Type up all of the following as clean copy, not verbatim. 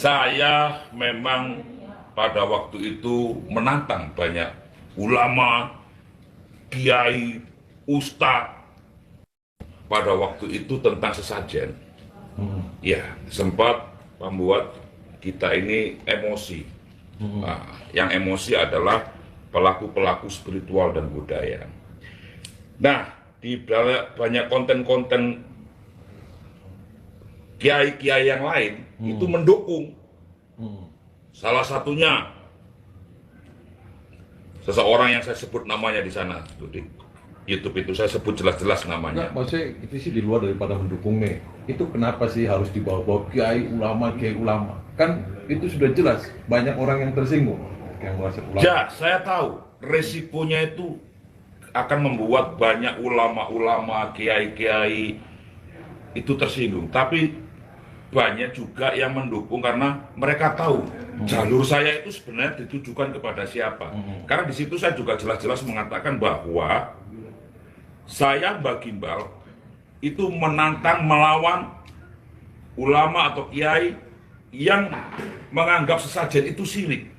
Saya memang pada waktu itu menantang banyak ulama, kiai, ustadz pada waktu itu tentang sesajen. Ya, sempat membuat kita ini emosi. Nah, yang emosi adalah pelaku-pelaku spiritual dan budaya. Nah, di banyak konten-konten kiai-kiai yang lain itu mendukung. Salah satunya seseorang yang saya sebut namanya di sana di YouTube itu, saya sebut jelas-jelas namanya. Enggak, maksudnya itu sih di luar daripada mendukung nih. Itu kenapa sih harus dibawa-bawa kiai ulama? Kan itu sudah jelas banyak orang yang tersinggung yang merasa ulama. Ya, saya tahu resikonya itu akan membuat banyak ulama-ulama, kiai-kiai itu tersinggung. Tapi banyak juga yang mendukung karena mereka tahu jalur saya itu sebenarnya ditujukan kepada siapa. Karena di situ saya juga jelas-jelas mengatakan bahwa saya, Mbak Gimbal, itu menantang melawan ulama atau kiai yang menganggap sesajen itu syirik.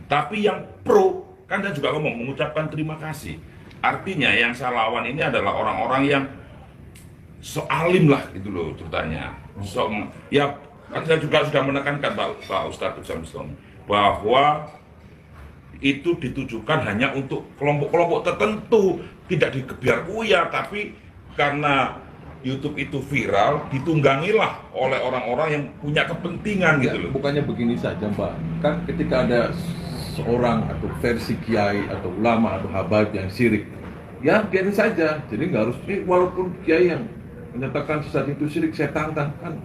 Tapi yang pro, kan saya juga ngomong, mengucapkan terima kasih. Artinya yang saya lawan ini adalah orang-orang yang so alim lah gitu loh ceritanya. Ya, kan saya juga sudah menekankan Pak Ustadz Samson bahwa itu ditujukan hanya untuk kelompok-kelompok tertentu, tidak dikebiar uya, tapi karena YouTube itu viral, ditunggangilah oleh orang-orang yang punya kepentingan gitu loh. Bukannya begini saja, Mbak. Kan ketika ada seorang atau versi kiai atau ulama atau habaib yang syirik, ya biarin saja. Jadi nggak harus, walaupun kiai yang menyatakan sesat itu syirik, saya tantang, kan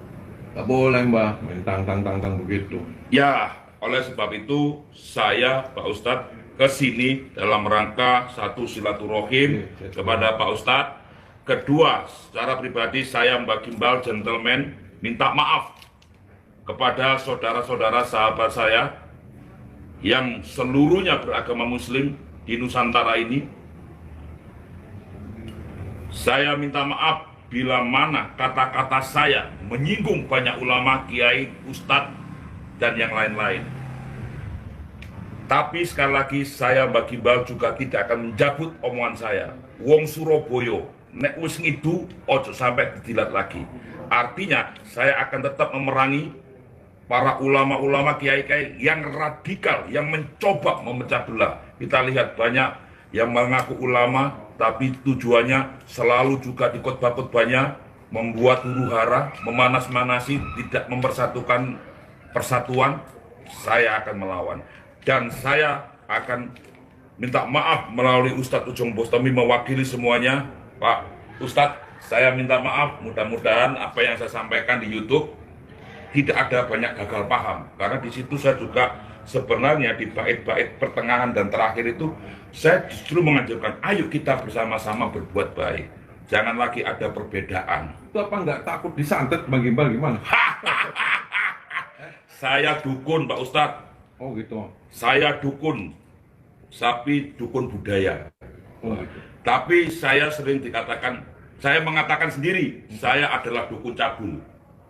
nggak boleh, Mbak, main tantang begitu. Ya, oleh sebab itu saya, Pak Ustadz, ke sini dalam rangka satu silaturahim kepada Pak Ustadz. Kedua, secara pribadi saya, Mbak Gimbal, gentleman, minta maaf kepada saudara-saudara sahabat saya yang seluruhnya beragama Muslim di Nusantara ini. Saya minta maaf bila mana kata-kata saya menyinggung banyak ulama, kiai, ustadz, dan yang lain-lain. Tapi sekali lagi saya, Mbak Gimbal, juga tidak akan menjabut omongan saya. Wong Surabaya, nek wis ngidu, ojo sampai dijilat lagi. Artinya saya akan tetap memerangi para ulama-ulama, kiai-kiai yang radikal, yang mencoba memecah belah. Kita lihat banyak yang mengaku ulama, tapi tujuannya selalu juga di khotbah-khotbahnya membuat huru-hara, memanas-manasi, tidak mempersatukan persatuan. Saya akan melawan. Dan saya akan minta maaf melalui Ustadz Ujung Bustami mewakili semuanya. Pak Ustadz, saya minta maaf, mudah-mudahan apa yang saya sampaikan di YouTube tidak ada banyak gagal paham. Karena di situ saya juga sebenarnya di bait-bait pertengahan dan terakhir itu saya justru menganjurkan, ayo kita bersama-sama berbuat baik. Jangan lagi ada perbedaan. Itu apa nggak takut disantet, Bang Gimbal, gimana? Saya dukun, Pak Ustadz. Oh gitu. Saya dukun, tapi dukun budaya. Oh gitu. Tapi saya sering dikatakan, saya mengatakan sendiri, saya adalah dukun cabul.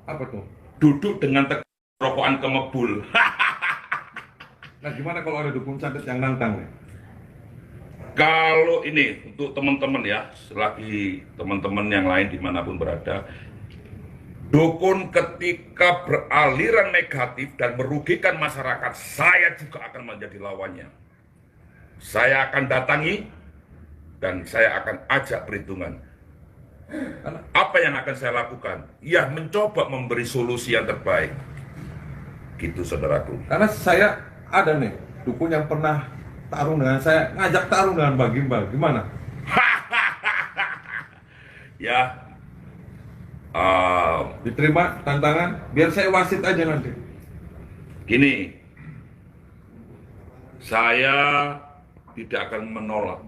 Apa tuh? Duduk dengan rokokan kemebul. Nah, gimana kalau ada dukun santet yang nantang nih? Kalau ini untuk teman-teman ya, selagi teman-teman yang lain dimanapun berada, dukun ketika beraliran negatif dan merugikan masyarakat, saya juga akan menjadi lawannya. Saya akan datangi dan saya akan ajak perhitungan. Apa yang akan saya lakukan? Ya, mencoba memberi solusi yang terbaik. Gitu, saudaraku. Karena saya ada nih dukun yang pernah tarung dengan saya, ngajak tarung dengan Bang Gimbal, gimana? Ya, Diterima tantangan, biar saya wasit aja nanti. gini, saya tidak akan menolak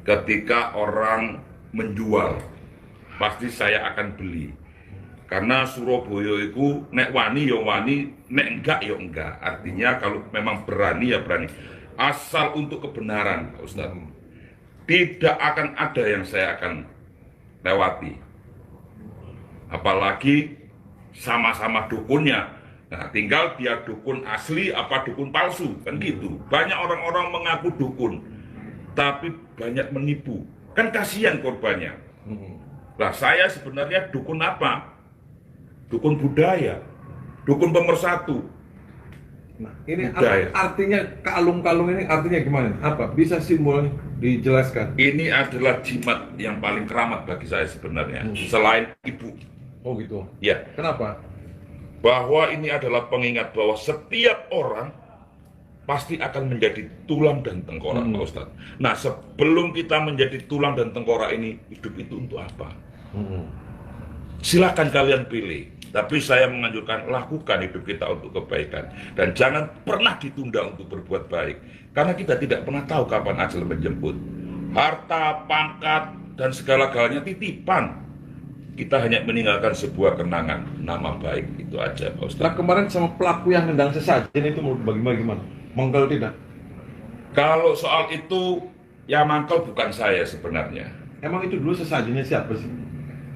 ketika orang menjual, pasti saya akan beli. Karena Surabaya itu nek wani ya wani, nek enggak ya enggak. Artinya kalau memang berani ya berani. Asal untuk kebenaran, Pak Ustadz. Tidak akan ada yang saya akan lewati. Apalagi sama-sama dukunnya. Nah, tinggal dia dukun asli apa dukun palsu, kan gitu. Banyak orang-orang mengaku dukun, tapi banyak menipu. Kan kasihan korbannya. Nah, saya sebenarnya dukun apa? Dukun budaya, dukun pemersatu. Nah, ini Budaya. artinya kalung-kalung ini artinya gimana? Apa? Bisa simbolnya dijelaskan? Ini adalah jimat yang paling keramat bagi saya sebenarnya, selain ibu. Oh gitu. Ya, Kenapa? bahwa ini adalah pengingat bahwa setiap orang pasti akan menjadi tulang dan tengkorak, Pak Ustadz. Nah, sebelum kita menjadi tulang dan tengkorak ini, hidup itu untuk apa? Silakan kalian pilih. Tapi saya menganjurkan lakukan hidup kita untuk kebaikan. Dan jangan pernah ditunda untuk berbuat baik. Karena kita tidak pernah tahu kapan ajal menjemput. Harta, pangkat, dan segala-galanya titipan. Kita hanya meninggalkan sebuah kenangan, nama baik, itu aja Pak Ustadz. Setelah kemarin sama pelaku yang nendang sesajen itu menurut bagaimana? Menggal tidak? Kalau soal itu, yang mangkal bukan saya sebenarnya. Emang itu dulu sesajennya siapa sih?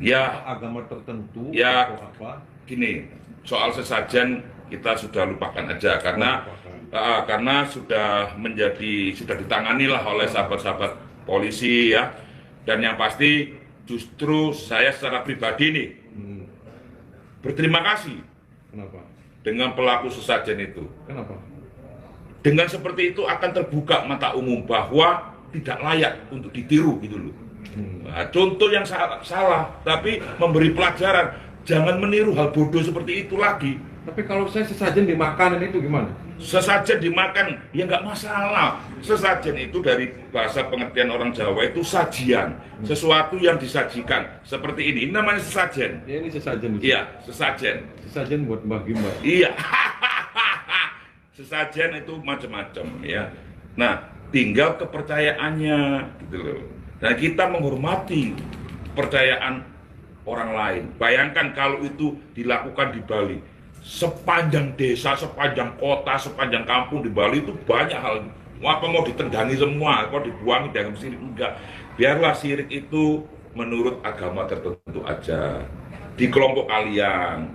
Ya, Agama tertentu Ya. atau apa? gini, soal sesajen kita sudah lupakan aja karena sudah ditangani lah oleh sahabat-sahabat polisi ya. Dan yang pasti justru saya secara pribadi nih berterima kasih Kenapa? dengan pelaku sesajen itu. Kenapa? Dengan seperti itu akan terbuka mata umum bahwa tidak layak untuk ditiru gitu loh. Nah, contoh yang salah, tapi memberi pelajaran, jangan meniru hal bodoh seperti itu lagi. Tapi kalau saya sesajen di makanan itu gimana? Sesajen dimakan, ya nggak masalah. Sesajen itu dari bahasa pengertian orang Jawa itu sajian, sesuatu yang disajikan seperti ini namanya sesajen. Ya ini sesajen. Iya, sesajen. Sesajen buat bagi-bagi. Iya, sesajen itu macam-macam ya. Nah, tinggal kepercayaannya gitu loh. Dan kita menghormati kepercayaan orang lain. Bayangkan kalau itu dilakukan di Bali. Sepanjang desa, sepanjang kota, sepanjang kampung di Bali itu banyak hal. Apa mau ditendangi semua, kok dibuangi dalam sirik? Enggak. Biarlah sirik itu menurut agama tertentu aja. Di kelompok kalian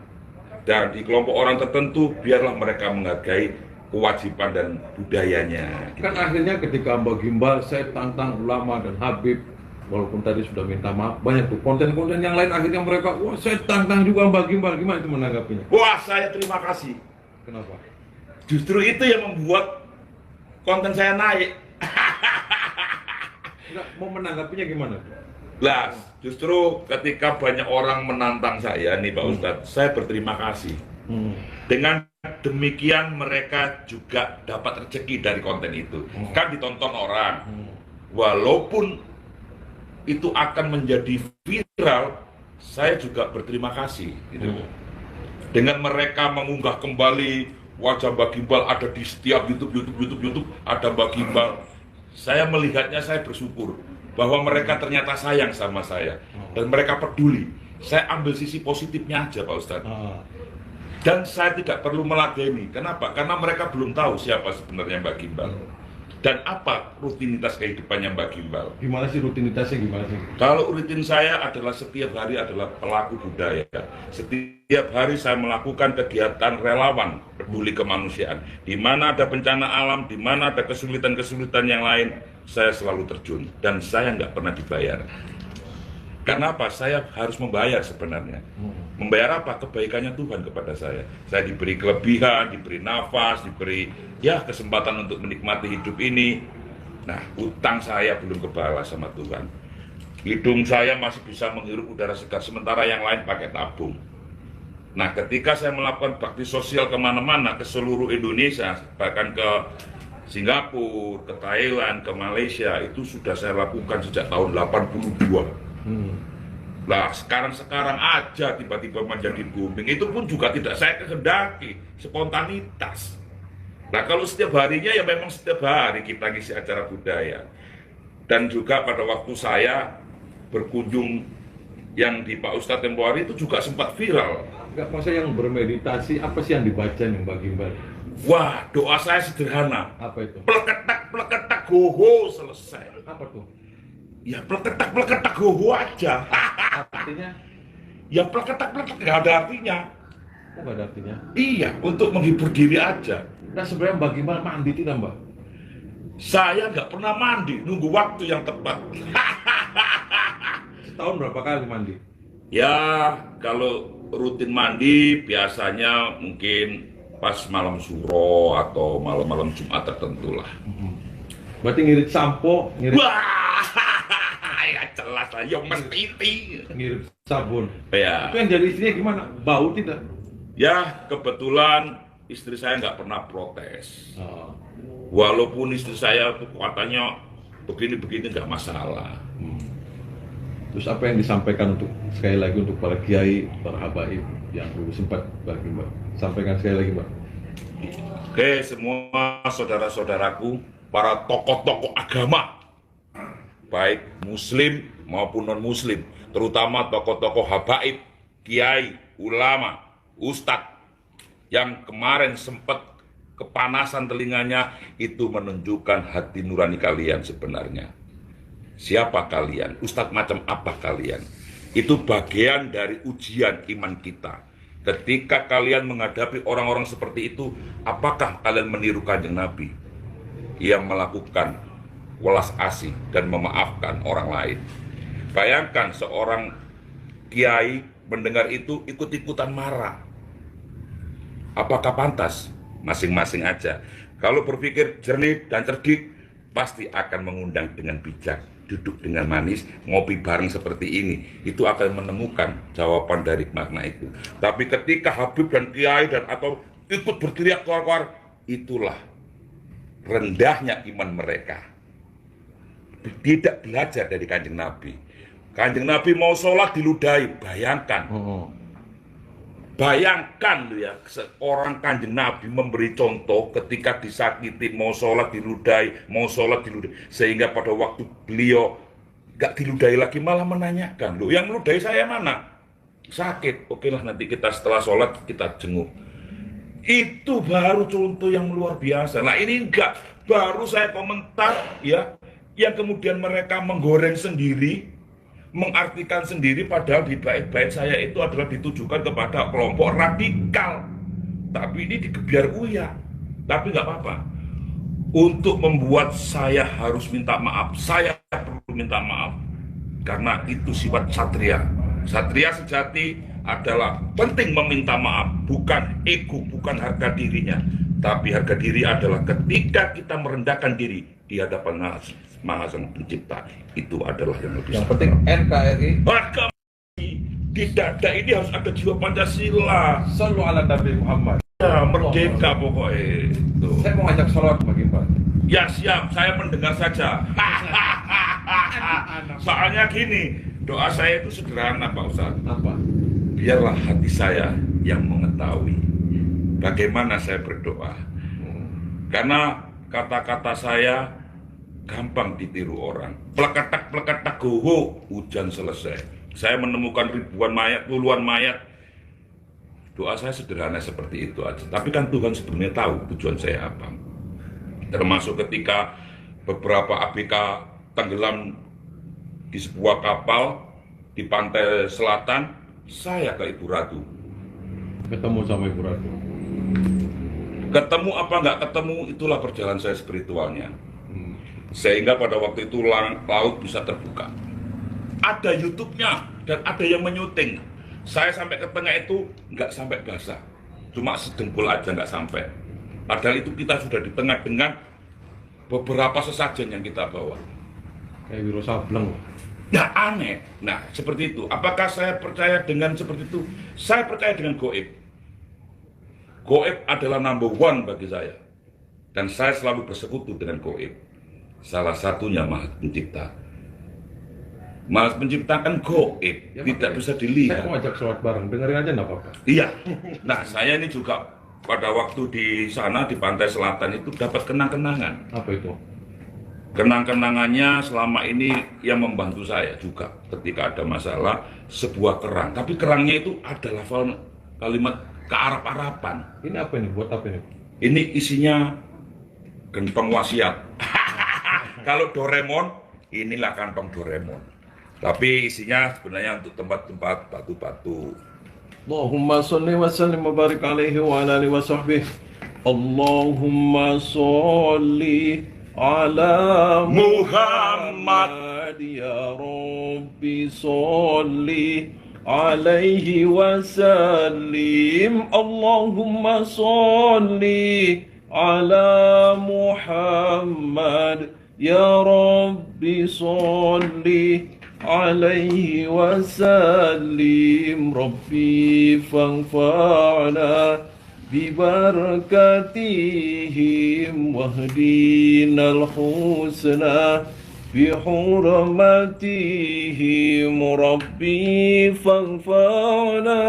dan di kelompok orang tertentu, biarlah mereka menghargai kewajiban dan budayanya. Kan akhirnya ketika Mbak Gimbal, saya tantang ulama dan Habib, walaupun tadi sudah minta maaf, banyak tuh konten-konten yang lain akhirnya mereka, wah saya tantang juga Mbak Gimbal, gimana itu menanggapinya? Wah, saya terima kasih. Kenapa? Justru itu yang membuat konten saya naik. Enggak, mau menanggapinya gimana? Lah, justru ketika banyak orang menantang saya nih Pak Ustadz, saya berterima kasih. Dengan demikian mereka juga dapat rezeki dari konten itu. Kan ditonton orang. Walaupun itu akan menjadi viral, saya juga berterima kasih gitu. Dengan mereka mengunggah kembali wajah Mbak Gimbal ada di setiap YouTube ada Mbak Gimbal. Saya melihatnya, saya bersyukur bahwa mereka ternyata sayang sama saya dan mereka peduli. Saya ambil sisi positifnya aja Pak Ustadz. Dan saya tidak perlu meladeni. Kenapa? Karena mereka belum tahu siapa sebenarnya Mbak Gimbal. Dan apa rutinitas kehidupannya Mbak Gimbal. Gimana sih rutinitasnya gimana sih? Kalau rutin saya adalah setiap hari adalah pelaku budaya. Setiap hari saya melakukan kegiatan relawan peduli kemanusiaan. Di mana ada bencana alam, di mana ada kesulitan-kesulitan yang lain, saya selalu terjun. Dan saya nggak pernah dibayar. Karena apa? Saya harus membayar sebenarnya. Membayar apa? Kebaikannya Tuhan kepada saya. Saya diberi kelebihan, diberi nafas, diberi kesempatan untuk menikmati hidup ini. Nah, utang saya belum kebalas sama Tuhan. Hidung saya masih bisa menghirup udara segar, sementara yang lain pakai tabung. Nah, ketika saya melakukan bakti sosial kemana-mana, ke seluruh Indonesia, bahkan ke Singapura, ke Thailand, ke Malaysia, itu sudah saya lakukan sejak tahun 82. Nah, sekarang aja tiba-tiba menjadi booming. Itu pun juga tidak saya kehendaki, spontanitas. Nah, kalau setiap harinya ya memang setiap hari kita ngisi acara budaya. Dan juga pada waktu saya berkunjung yang di Pak Ustadz tempo hari itu juga sempat viral. Enggak, masa yang bermeditasi, apa sih yang dibaca nih Mbak Gimbal? Wah, doa saya sederhana. Apa itu? Pleketak, goho, selesai. Apa tuh? Ya pleketak, goho aja. Artinya? Ya pleketak, nggak ada artinya. Oh, nggak ada artinya. Iya, untuk menghibur diri aja. Nah sebenarnya bagaimana mandi tidak Mbak? Saya nggak pernah mandi, nunggu waktu yang tepat. Setahun berapa kali mandi? Ya, kalau rutin mandi biasanya mungkin pas malam suro atau malam-malam Jumat tertentu lah. Berarti ngirit sampo, Wah, ya jelas lah, ya mesti. ngirit sabun. Ya, Itu yang jadi istrinya gimana? Bau tidak? ya kebetulan istri saya nggak pernah protes. Oh. Walaupun istri saya tuh katanya begini-begini nggak masalah. Terus apa yang disampaikan untuk sekali lagi untuk para kiai, para habaib yang dulu sempat bagi Mbak? Sampaikan sekali lagi Mbak. Oke, semua saudara-saudaraku, para tokoh-tokoh agama, baik muslim maupun non-muslim, terutama tokoh-tokoh habaib, kiai, ulama, ustadz, yang kemarin sempat kepanasan telinganya, itu menunjukkan hati nurani kalian sebenarnya. Siapa kalian? Ustadz macam apa kalian? Itu bagian dari ujian iman kita. Ketika kalian menghadapi orang-orang seperti itu, apakah kalian meniru Kanjeng Nabi yang melakukan welas asih dan memaafkan orang lain? Bayangkan seorang kiai mendengar itu ikut-ikutan marah. Apakah pantas? Masing-masing aja. Kalau berpikir jernih dan cerdik, pasti akan mengundang dengan bijak, duduk dengan manis, ngopi bareng seperti ini. Itu akan menemukan jawaban dari makna itu. Tapi ketika Habib dan Kiai dan atau ikut berteriak keluar-keluar, itulah rendahnya iman mereka. Tidak belajar dari Kanjeng Nabi. Kanjeng Nabi mau sholat diludahi, bayangkan. Bayangkan ya, seorang Kanjeng Nabi memberi contoh ketika disakiti, mau sholat diludahi, sehingga pada waktu beliau gak diludahi lagi malah menanyakan, loh yang meludahi saya mana? Sakit, oke lah nanti kita setelah sholat kita jenguk. Itu baru contoh yang luar biasa. Nah ini enggak, baru saya komentar ya, yang kemudian mereka menggoreng sendiri, mengartikan sendiri, padahal di bait-bait saya itu adalah ditujukan kepada kelompok radikal. Tapi ini digebiar uya. Tapi nggak apa-apa. Untuk membuat saya harus minta maaf, saya perlu minta maaf. Karena itu sifat satria. Satria sejati adalah penting meminta maaf, bukan ego, bukan harga dirinya. Tapi harga diri adalah ketika kita merendahkan diri di hadapan Maha Sang Pencipta. Itu adalah yang lebih Yang penting NKRI. Harga tidak ada, ini harus ada jiwa Pancasila. Sallu ala Nabi Muhammad. Ya, merdeka pokoknya. Tuh. Saya mau ngajak sholat bagi Pak. Ya siap, saya mendengar saja. Soalnya gini, doa saya itu sederhana Pak Ustadz. Apa? Biarlah hati saya yang mengetahui bagaimana saya berdoa. Karena kata-kata saya gampang ditiru orang. Pleketak goho, hujan selesai. Saya menemukan ribuan mayat, puluhan mayat. Doa saya sederhana seperti itu aja. Tapi kan Tuhan sebenarnya tahu tujuan saya apa. Termasuk ketika beberapa ABK tenggelam di sebuah kapal di pantai selatan, saya ke Ibu Ratu. Ketemu sama Ibu Ratu. Ketemu apa nggak ketemu, itulah perjalanan saya spiritualnya. Sehingga pada waktu itu laut bisa terbuka. Ada YouTube-nya dan ada yang menyuting. Saya sampai ke tengah itu nggak sampai basah, cuma sedengkul aja nggak sampai. Padahal itu kita sudah di tengah dengan beberapa sesajen yang kita bawa. Kayak Wiro Sableng. Nah aneh. Nah seperti itu. Apakah saya percaya dengan seperti itu? Saya percaya dengan goib. Goib adalah number one bagi saya. Dan saya selalu bersekutu dengan goib. Salah satunya Maha Pencipta. Maha Pencipta kan goib, Ya, tidak makanya bisa Saya dilihat. mau ngajak sholat bareng, dengerin aja nggak apa-apa. Iya. Nah saya ini juga pada waktu di sana di pantai selatan itu dapat kenang-kenangan. Apa itu? Kenang-kenangannya selama ini yang membantu saya juga ketika ada masalah, sebuah kerang. Tapi kerangnya itu ada lafal kalimat kearap-arapan. Ini apa ini? Buat apa ini? Ini isinya gentong wasiat. Kalau Doraemon, inilah kantong Doraemon. Tapi isinya sebenarnya untuk tempat-tempat batu-batu. Allahumma salli wa sallim wa barik alaihi wa ala alihi wa sahbihi. Allahumma salli ala Muhammad. ya Rabbi salli alaihi wa sallim. Allahumma salli ala Muhammad ya Rabbi salli alaihi wa sallim. Rabbi fanfa'na bibarakatihim wahdinal husna bihurmatihim. Rabbi fanfa'na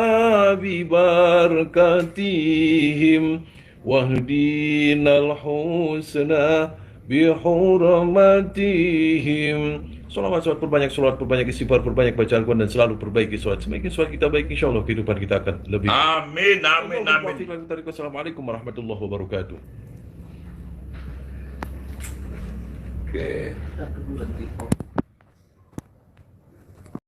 bibarakatihim wahdinal husna bihurmatihim. Salawat perbanyak, salawat perbanyak, istighfar perbanyak, baca Al-Quran dan selalu perbaiki salat. Semakin salat kita baik, insya Allah kehidupan kita akan lebih. Amin, amin, amin. Assalamualaikum warahmatullahi wabarakatuh. Oke.